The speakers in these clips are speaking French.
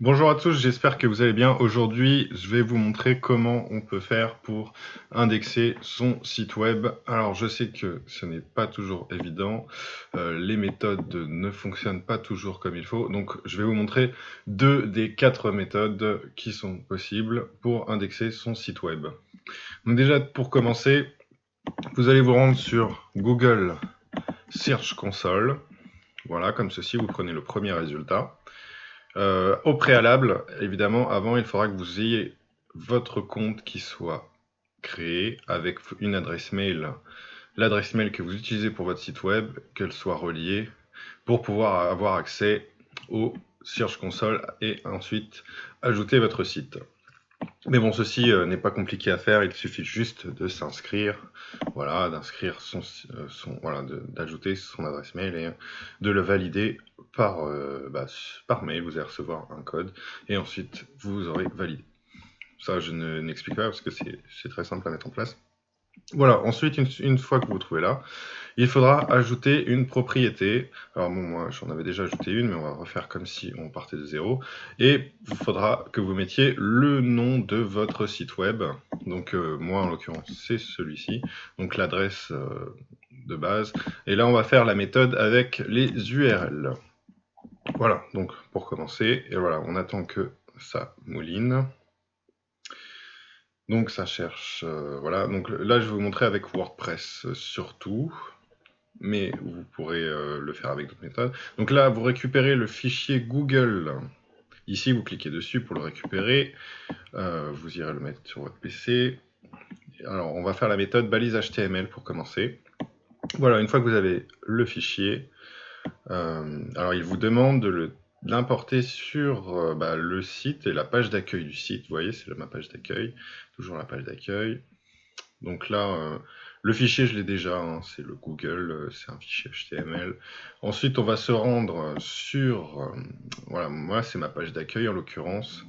Bonjour à tous, j'espère que vous allez bien. Aujourd'hui, je vais vous montrer comment on peut faire pour indexer son site web. Alors, je sais que ce n'est pas toujours évident, les méthodes ne fonctionnent pas toujours comme il faut, donc je vais vous montrer 2 des 4 méthodes qui sont possibles pour indexer son site web. Donc déjà, pour commencer, vous allez vous rendre sur Google Search Console. Voilà, comme ceci, vous prenez le premier résultat. Au préalable, évidemment, avant, il faudra que vous ayez votre compte qui soit créé avec une adresse mail, l'adresse mail que vous utilisez pour votre site web, qu'elle soit reliée pour pouvoir avoir accès au Search Console et ensuite ajouter votre site. Mais bon, ceci n'est pas compliqué à faire, il suffit juste de s'inscrire, voilà, d'inscrire d'ajouter son adresse mail et de le valider par mail. Vous allez recevoir un code et ensuite vous aurez validé. Ça, je n'explique pas parce que c'est très simple à mettre en place. Voilà, ensuite, une fois que vous trouvez là, il faudra ajouter une propriété. Alors bon, moi j'en avais déjà ajouté une, mais on va refaire comme si on partait de zéro. Et il faudra que vous mettiez le nom de votre site web. Donc moi en l'occurrence c'est celui-ci, donc l'adresse de base. Et là on va faire la méthode avec les URL. Voilà, donc pour commencer, et voilà, on attend que ça mouline. Donc ça cherche, voilà, donc là je vais vous montrer avec WordPress surtout, mais vous pourrez le faire avec d'autres méthodes. Donc là, vous récupérez le fichier Google. Ici, vous cliquez dessus pour le récupérer. Vous irez le mettre sur votre PC. Alors, on va faire la méthode balise HTML pour commencer. Voilà, une fois que vous avez le fichier, alors il vous demande de l'importer sur le site et la page d'accueil du site. Vous voyez, c'est ma page d'accueil, toujours la page d'accueil. Donc là, le fichier, je l'ai déjà, hein, c'est le Google, c'est un fichier HTML. Ensuite, on va se rendre sur, voilà, moi c'est ma page d'accueil en l'occurrence,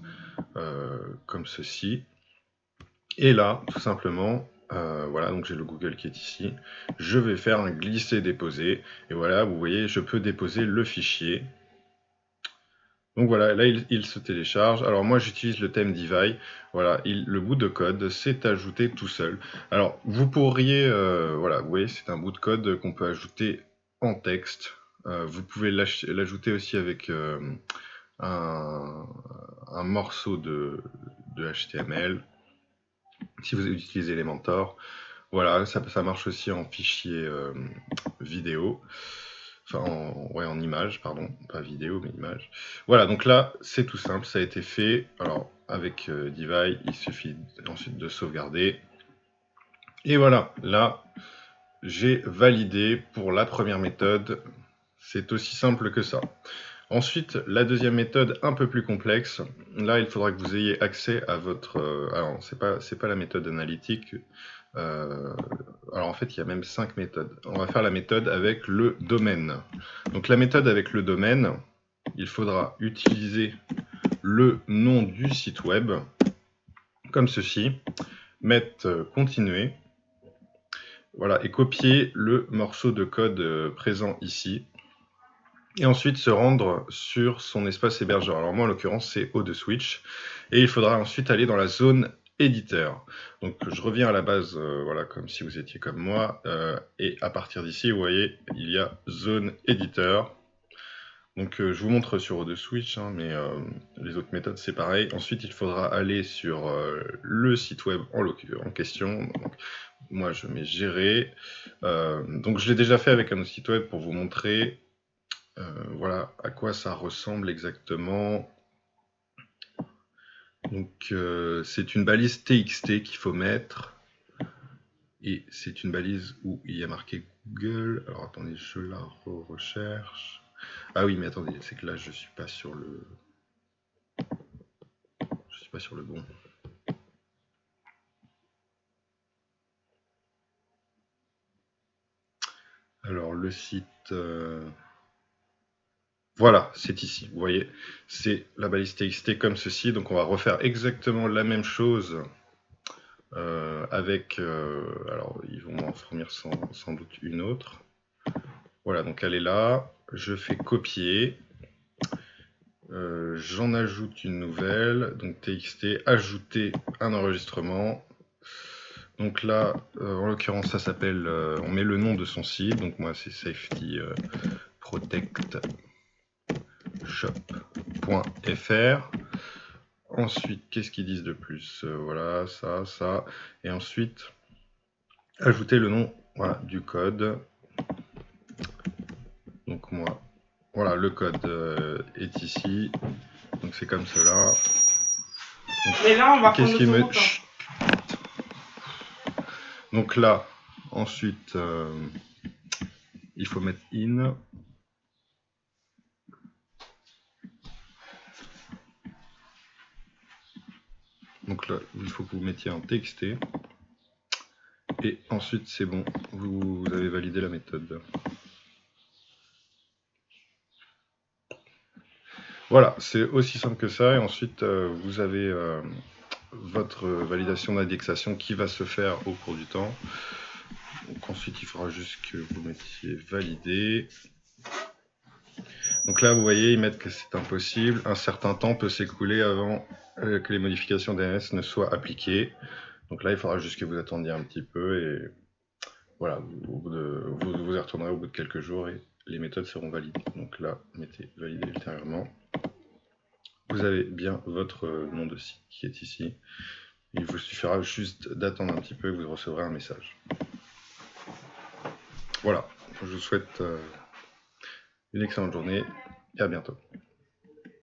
comme ceci. Et là, tout simplement, voilà, donc j'ai le Google qui est ici. Je vais faire un glisser-déposer. Et voilà, vous voyez, je peux déposer le fichier. Donc voilà, là il se télécharge. Alors moi j'utilise le thème Divide. Voilà, le bout de code s'est ajouté tout seul. Alors vous pourriez, voilà, vous voyez c'est un bout de code qu'on peut ajouter en texte. Vous pouvez l'ajouter aussi avec un, un morceau de HTML si vous utilisez Elementor. Voilà, ça marche aussi en fichier vidéo. Enfin, en image, pardon, pas vidéo, mais image. Voilà, donc là, c'est tout simple, ça a été fait. Alors, avec Divide, il suffit ensuite de sauvegarder. Et voilà, là, j'ai validé pour la première méthode. C'est aussi simple que ça. Ensuite, la deuxième méthode, un peu plus complexe. Là, il faudra que vous ayez accès à votre... alors, c'est pas la méthode analytique. Alors en fait, il y a même 5 méthodes. On va faire la méthode avec le domaine. Donc la méthode avec le domaine, il faudra utiliser le nom du site web, comme ceci, mettre continuer, voilà, et copier le morceau de code présent ici, et ensuite se rendre sur son espace hébergeur. Alors moi en l'occurrence c'est O2Switch, et il faudra ensuite aller dans la zone éditeur. Donc je reviens à la base, voilà, comme si vous étiez comme moi, et à partir d'ici, vous voyez, il y a zone éditeur. Donc je vous montre sur O2Switch, hein, mais les autres méthodes c'est pareil. Ensuite il faudra aller sur le site web en question. Donc, moi je mets gérer. Donc je l'ai déjà fait avec un autre site web pour vous montrer voilà à quoi ça ressemble exactement. Donc c'est une balise TXT qu'il faut mettre. Et c'est une balise où il y a marqué Google. Alors attendez, je la recherche. Ah oui, mais attendez, c'est que là je suis pas sur le. Je suis pas sur le bon. Alors le site. Voilà, c'est ici. Vous voyez, c'est la balise TXT comme ceci. Donc on va refaire exactement la même chose avec. Alors ils vont m'en fournir sans doute une autre. Voilà, donc elle est là. Je fais copier. J'en ajoute une nouvelle, donc txt, ajouter un enregistrement. Donc là, en l'occurrence, ça s'appelle, on met le nom de son site, donc moi c'est safety protect shop.fr. Ensuite, qu'est-ce qu'ils disent de plus? Voilà, ça. Et ensuite, ajouter le nom voilà, du code. Donc moi, voilà, le code est ici. Donc c'est comme cela. Mais là, on va prendre Qu'est-ce qui me... l'autoroute. Donc là, ensuite, il faut mettre in. Donc là, il faut que vous mettiez un txt. Et ensuite, c'est bon, vous avez validé la méthode. Voilà, c'est aussi simple que ça. Et ensuite, vous avez votre validation d'indexation qui va se faire au cours du temps. Donc ensuite, il faudra juste que vous mettiez validé. Donc là, vous voyez, ils mettent que c'est impossible. Un certain temps peut s'écouler avant que les modifications DNS ne soient appliquées. Donc là, il faudra juste que vous attendiez un petit peu et voilà, vous y retournerez au bout de quelques jours et les méthodes seront validées. Donc là, mettez valider ultérieurement. Vous avez bien votre nom de site qui est ici. Il vous suffira juste d'attendre un petit peu et vous recevrez un message. Voilà, je vous souhaite une excellente journée et à bientôt.